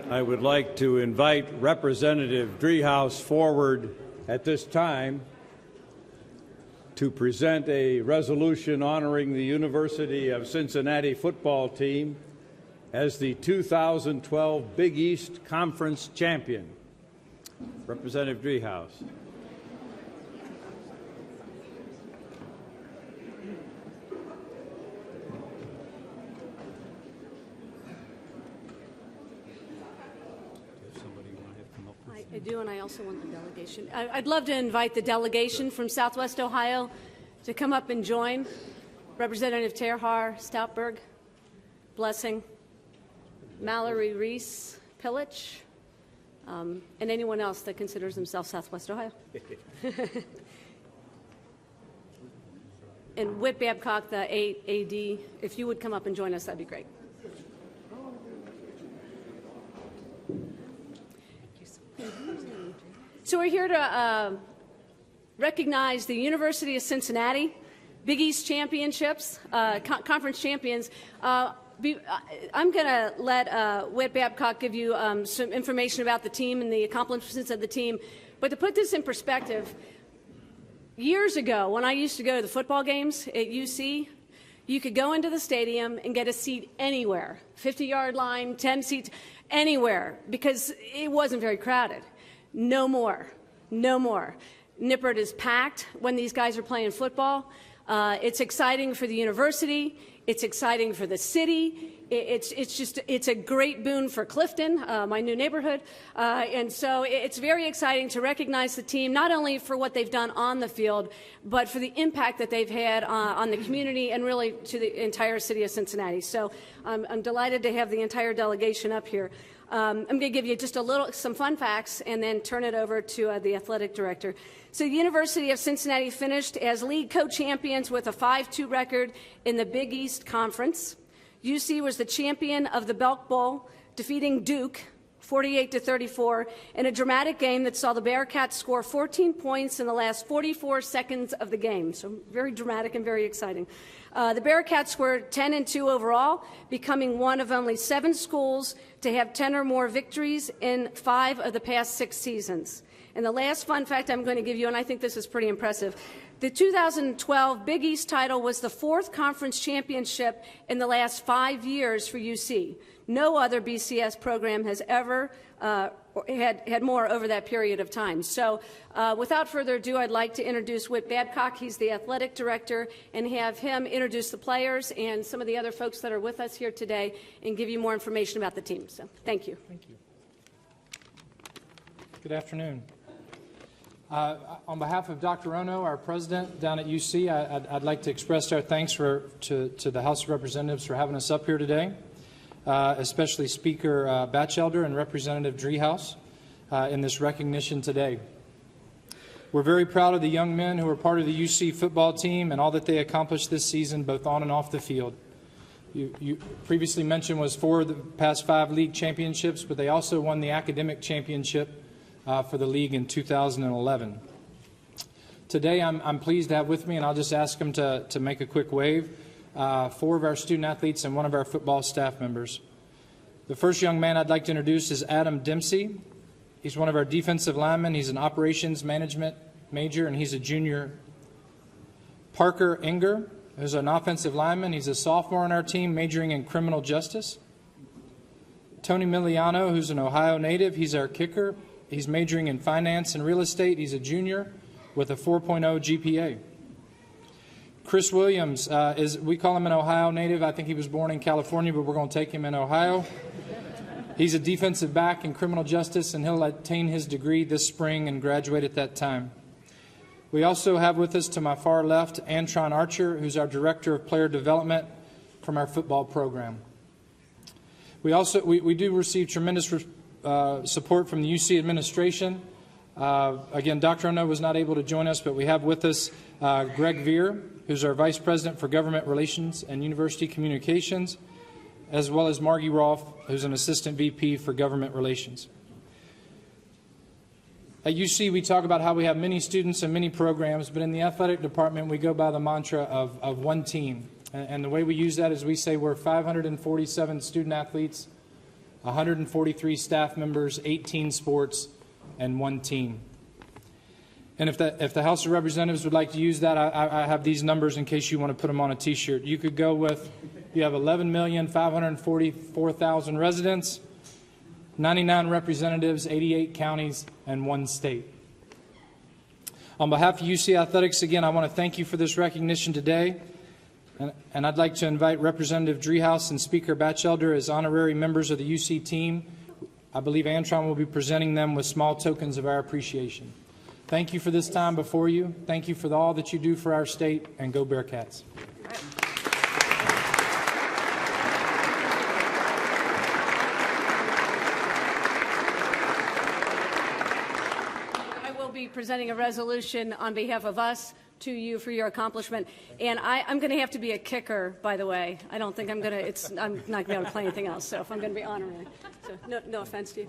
I would like to invite Representative Driehaus forward at this time to present a resolution honoring the University of Cincinnati football team as the 2012 Big East Conference champion. Representative Driehaus. I do, and I also want the delegation. I'd love to invite the delegation from Southwest Ohio to come up and join. Representative Terhar Stoutberg, Blessing, Mallory Reese Pillich, and anyone else that considers themselves Southwest Ohio. And Whit Babcock, the AD, if you would come up and join us, that'd be great. So we're here to recognize the University of Cincinnati Big East Championships, conference champions. I'm going to let Whit Babcock give you some information about the team and the accomplishments of the team. But to put this in perspective, years ago when I used to go to the football games at UC, you could go into the stadium and get a seat anywhere, 50-yard line, 10 seats, anywhere, because it wasn't very crowded. No more. No more. Nippert is packed when these guys are playing football. It's exciting for the university. It's exciting for the city. It's a great boon for Clifton, my new neighborhood. And so it's very exciting to recognize the team, not only for what they've done on the field, but for the impact that they've had on the community and really to the entire city of Cincinnati. So I'm delighted to have the entire delegation up here. I'm going to give you just some fun facts and then turn it over to the athletic director. So the University of Cincinnati finished as league co-champions with a 5-2 record in the Big East Conference. UC was the champion of the Belk Bowl, defeating Duke 48-34 in a dramatic game that saw the Bearcats score 14 points in the last 44 seconds of the game. So very dramatic and very exciting. The Bearcats were 10-2 overall, becoming one of only 7 schools to have 10 or more victories in 5 of the past 6 seasons. And the last fun fact I'm going to give you, and I think this is pretty impressive, the 2012 Big East title was the 4th conference championship in the last 5 years for UC. No other BCS program has ever had more over that period of time. So without further ado, I'd like to introduce Whit Babcock. He's the athletic director, and have him introduce the players and some of the other folks that are with us here today and give you more information about the team. So thank you. Thank you. Good afternoon. On behalf of Dr. Ono, our president down at UC, I'd like to express our thanks to the House of Representatives for having us up here today, especially Speaker Batchelder and Representative Driehaus in this recognition today. We're very proud of the young men who are part of the UC football team and all that they accomplished this season, both on and off the field. You previously mentioned was 4 of the past 5 league championships, but they also won the academic championship for the league in 2011. Today I'm pleased to have with me, and I'll just ask them to make a quick wave, 4 of our student athletes and 1 of our football staff members. The first young man I'd like to introduce is Adam Dempsey. He's one of our defensive linemen. He's an operations management major, and he's a junior. Parker Enger, who's an offensive lineman. He's a sophomore on our team, majoring in criminal justice. Tony Miliano, who's an Ohio native. He's our kicker. He's majoring in finance and real estate. He's a junior with a 4.0 GPA. Chris Williams, we call him an Ohio native. I think he was born in California, but we're going to take him in Ohio. He's a defensive back in criminal justice, and he'll attain his degree this spring and graduate at that time. We also have with us to my far left Antron Archer, who's our Director of Player Development from our football program. We do receive tremendous support from the UC administration. Again, Dr. Ono was not able to join us, but we have with us Greg Veer, who's our Vice President for Government Relations and University Communications, as well as Margie Rolfe, who's an Assistant VP for Government Relations. At UC, we talk about how we have many students and many programs, but in the athletic department, we go by the mantra of one team. And the way we use that is we say we're 547 student athletes 143 staff members, 18 sports, and 1 team. And if the House of Representatives would like to use that, I have these numbers in case you want to put them on a T-shirt. You could go with, you have 11,544,000 residents, 99 representatives, 88 counties, and 1 state. On behalf of UC Athletics, again, I want to thank you for this recognition today. And I'd like to invite Representative Driehaus and Speaker Batchelder as honorary members of the UC team. I believe Antron will be presenting them with small tokens of our appreciation. Thank you for this time before you. Thank you for all that you do for our state, and go Bearcats. I will be presenting a resolution on behalf of us to you for your accomplishment. And I'm going to have to be a kicker, by the way. I don't think I'm going to, I'm not going to be able to play anything else, so if I'm going to be honoring. So no offense to you.